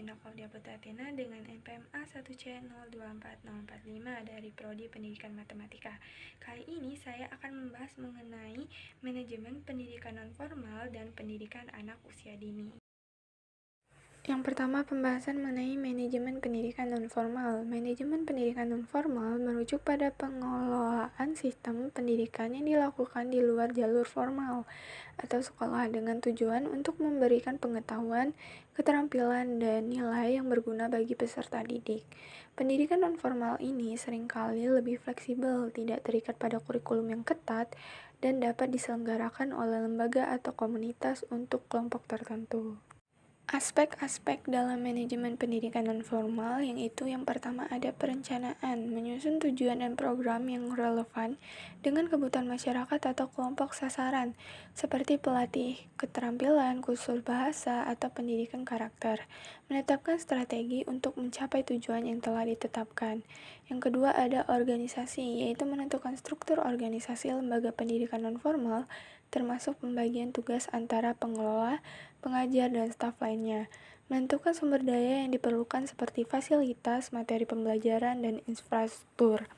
Vina Claudia Putatina dengan NPM A1C024045 dari Prodi Pendidikan Matematika. Kali ini saya akan membahas mengenai manajemen pendidikan nonformal dan pendidikan anak usia dini. Yang pertama, pembahasan mengenai manajemen pendidikan nonformal. Manajemen pendidikan nonformal merujuk pada pengelolaan sistem pendidikan yang dilakukan di luar jalur formal atau sekolah dengan tujuan untuk memberikan pengetahuan, keterampilan, dan nilai yang berguna bagi peserta didik. Pendidikan nonformal ini seringkali lebih fleksibel, tidak terikat pada kurikulum yang ketat, dan dapat diselenggarakan oleh lembaga atau komunitas untuk kelompok tertentu. Aspek-aspek dalam manajemen pendidikan nonformal yaitu yang pertama ada perencanaan, menyusun tujuan dan program yang relevan dengan kebutuhan masyarakat atau kelompok sasaran, seperti pelatih keterampilan, kursus bahasa, atau pendidikan karakter. Menetapkan strategi untuk mencapai tujuan yang telah ditetapkan. Yang kedua ada organisasi, yaitu menentukan struktur organisasi lembaga pendidikan nonformal, termasuk pembagian tugas antara pengelola, pengajar, dan staf lainnya. Menentukan sumber daya yang diperlukan seperti fasilitas, materi pembelajaran, dan infrastruktur.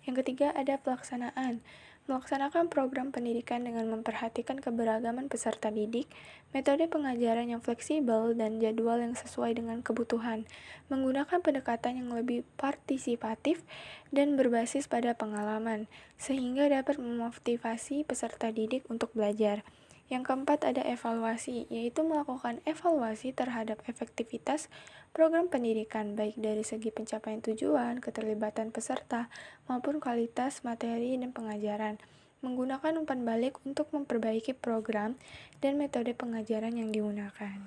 Yang ketiga ada pelaksanaan. Melaksanakan program pendidikan dengan memperhatikan keberagaman peserta didik, metode pengajaran yang fleksibel, dan jadwal yang sesuai dengan kebutuhan. Menggunakan pendekatan yang lebih partisipatif dan berbasis pada pengalaman, sehingga dapat memotivasi peserta didik untuk belajar. Yang keempat ada evaluasi, yaitu melakukan evaluasi terhadap efektivitas program pendidikan, baik dari segi pencapaian tujuan, keterlibatan peserta, maupun kualitas materi dan pengajaran. Menggunakan umpan balik untuk memperbaiki program dan metode pengajaran yang digunakan.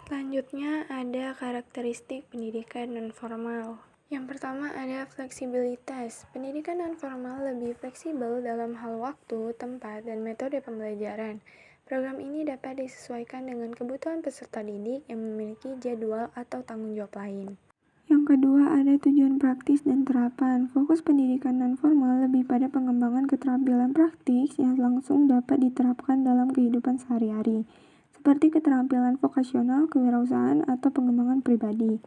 Selanjutnya ada karakteristik pendidikan nonformal. Yang pertama ada fleksibilitas. Pendidikan nonformal lebih fleksibel dalam hal waktu, tempat, dan metode pembelajaran. Program ini dapat disesuaikan dengan kebutuhan peserta didik yang memiliki jadwal atau tanggung jawab lain. Yang kedua ada tujuan praktis dan terapan. Fokus pendidikan nonformal lebih pada pengembangan keterampilan praktis yang langsung dapat diterapkan dalam kehidupan sehari-hari, seperti keterampilan vokasional, kewirausahaan, atau pengembangan pribadi.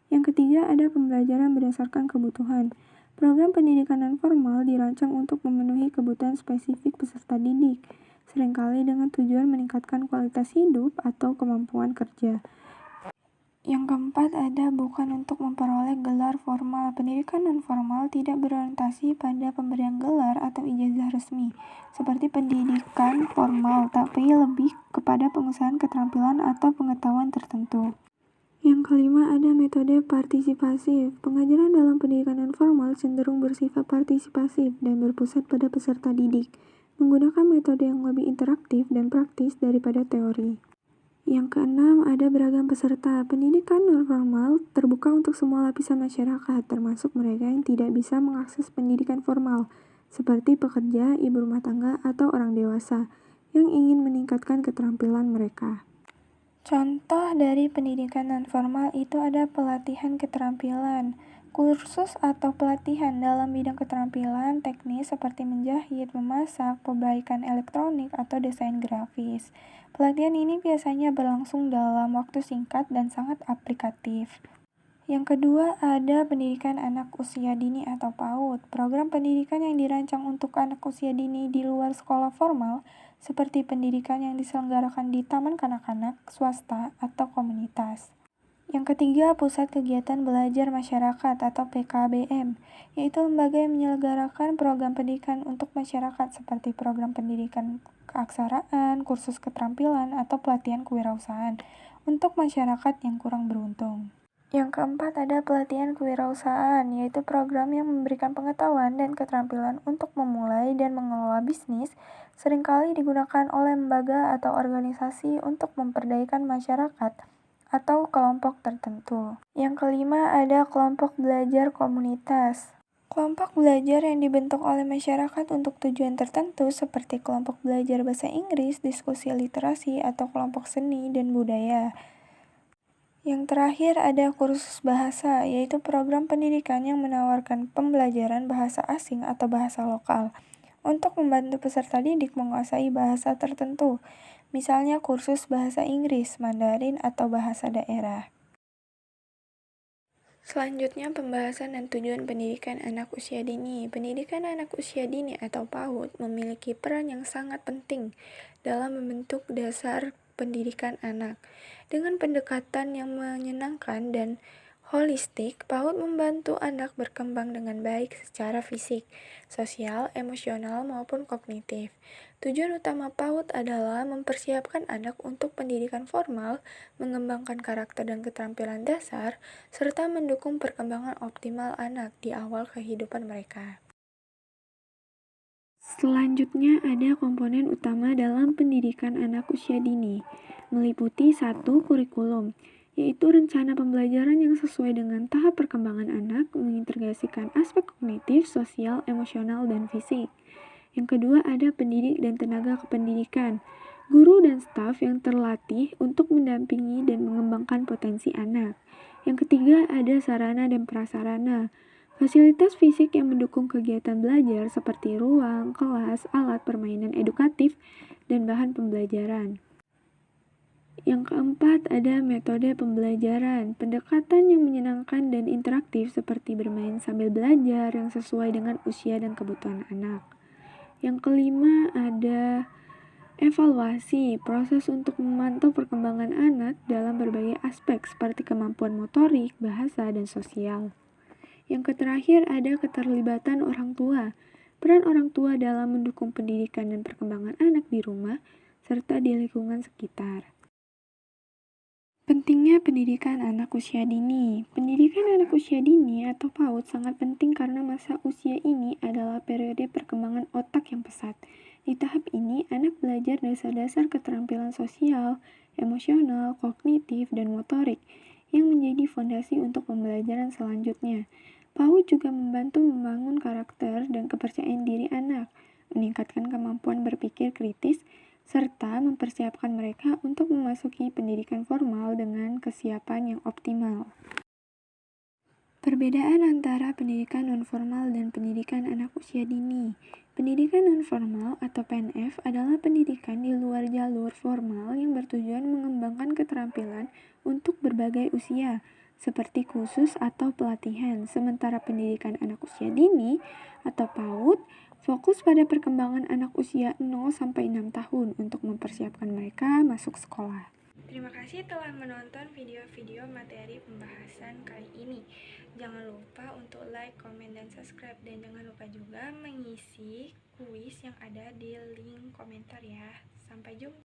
Yang ketiga ada pembelajaran berdasarkan kebutuhan. Program pendidikan nonformal dirancang untuk memenuhi kebutuhan spesifik peserta didik, seringkali dengan tujuan meningkatkan kualitas hidup atau kemampuan kerja. Yang keempat ada bukan untuk memperoleh gelar formal. Pendidikan nonformal tidak berorientasi pada pemberian gelar atau ijazah resmi, seperti pendidikan formal, tapi lebih kepada pengusahaan keterampilan atau pengetahuan tertentu. Yang kelima ada metode partisipasif. Pengajaran dalam pendidikan nonformal cenderung bersifat partisipasif dan berpusat pada peserta didik, menggunakan metode yang lebih interaktif dan praktis daripada teori. Yang keenam ada beragam peserta. Pendidikan nonformal terbuka untuk semua lapisan masyarakat, termasuk mereka yang tidak bisa mengakses pendidikan formal, seperti pekerja, ibu rumah tangga, atau orang dewasa yang ingin meningkatkan keterampilan mereka. Contoh dari pendidikan nonformal itu ada pelatihan keterampilan, kursus atau pelatihan dalam bidang keterampilan teknis seperti menjahit, memasak, perbaikan elektronik, atau desain grafis. Pelatihan ini biasanya berlangsung dalam waktu singkat dan sangat aplikatif. Yang kedua ada pendidikan anak usia dini atau PAUD. Program pendidikan yang dirancang untuk anak usia dini di luar sekolah formal, seperti pendidikan yang diselenggarakan di taman kanak-kanak, swasta, atau komunitas. Yang ketiga, Pusat Kegiatan Belajar Masyarakat atau PKBM, yaitu lembaga yang menyelenggarakan program pendidikan untuk masyarakat seperti program pendidikan keaksaraan, kursus keterampilan, atau pelatihan kewirausahaan untuk masyarakat yang kurang beruntung. Yang keempat ada pelatihan kewirausahaan, yaitu program yang memberikan pengetahuan dan keterampilan untuk memulai dan mengelola bisnis, seringkali digunakan oleh lembaga atau organisasi untuk memperdayakan masyarakat atau kelompok tertentu. Yang kelima ada kelompok belajar komunitas. Kelompok belajar yang dibentuk oleh masyarakat untuk tujuan tertentu seperti kelompok belajar bahasa Inggris, diskusi literasi, atau kelompok seni dan budaya. Yang terakhir ada kursus bahasa, yaitu program pendidikan yang menawarkan pembelajaran bahasa asing atau bahasa lokal untuk membantu peserta didik menguasai bahasa tertentu, misalnya kursus bahasa Inggris, Mandarin, atau bahasa daerah. Selanjutnya, pembahasan dan tujuan pendidikan anak usia dini. Pendidikan anak usia dini atau PAUD memiliki peran yang sangat penting dalam membentuk dasar pendidikan anak. Dengan pendekatan yang menyenangkan dan holistik, PAUD membantu anak berkembang dengan baik secara fisik, sosial, emosional, maupun kognitif. Tujuan utama PAUD adalah mempersiapkan anak untuk pendidikan formal, mengembangkan karakter dan keterampilan dasar, serta mendukung perkembangan optimal anak di awal kehidupan mereka. Selanjutnya ada komponen utama dalam pendidikan anak usia dini, meliputi 1. Kurikulum, yaitu rencana pembelajaran yang sesuai dengan tahap perkembangan anak, mengintegrasikan aspek kognitif, sosial, emosional, dan fisik. Yang kedua ada pendidik dan tenaga kependidikan, guru dan staf yang terlatih untuk mendampingi dan mengembangkan potensi anak. Yang ketiga ada sarana dan prasarana, fasilitas fisik yang mendukung kegiatan belajar seperti ruang, kelas, alat permainan edukatif, dan bahan pembelajaran. Yang keempat ada metode pembelajaran, pendekatan yang menyenangkan dan interaktif seperti bermain sambil belajar yang sesuai dengan usia dan kebutuhan anak. Yang kelima ada evaluasi, proses untuk memantau perkembangan anak dalam berbagai aspek seperti kemampuan motorik, bahasa, dan sosial. Yang terakhir ada keterlibatan orang tua, peran orang tua dalam mendukung pendidikan dan perkembangan anak di rumah, serta di lingkungan sekitar. Pentingnya pendidikan anak usia dini. Pendidikan anak usia dini atau PAUD sangat penting karena masa usia ini adalah periode perkembangan otak yang pesat. Di tahap ini, anak belajar dasar-dasar keterampilan sosial, emosional, kognitif, dan motorik yang menjadi fondasi untuk pembelajaran selanjutnya. PAUD juga membantu membangun karakter dan kepercayaan diri anak, meningkatkan kemampuan berpikir kritis, serta mempersiapkan mereka untuk memasuki pendidikan formal dengan kesiapan yang optimal. Perbedaan antara pendidikan nonformal dan pendidikan anak usia dini. Pendidikan nonformal atau PNF adalah pendidikan di luar jalur formal yang bertujuan mengembangkan keterampilan untuk berbagai usia, seperti kursus atau pelatihan. Sementara pendidikan anak usia dini atau PAUD fokus pada perkembangan anak usia 0-6 tahun untuk mempersiapkan mereka masuk sekolah. Terima kasih telah menonton video-video materi pembahasan kali ini. Jangan lupa untuk like, komen, dan subscribe. Dan jangan lupa juga mengisi kuis yang ada di link komentar ya. Sampai jumpa.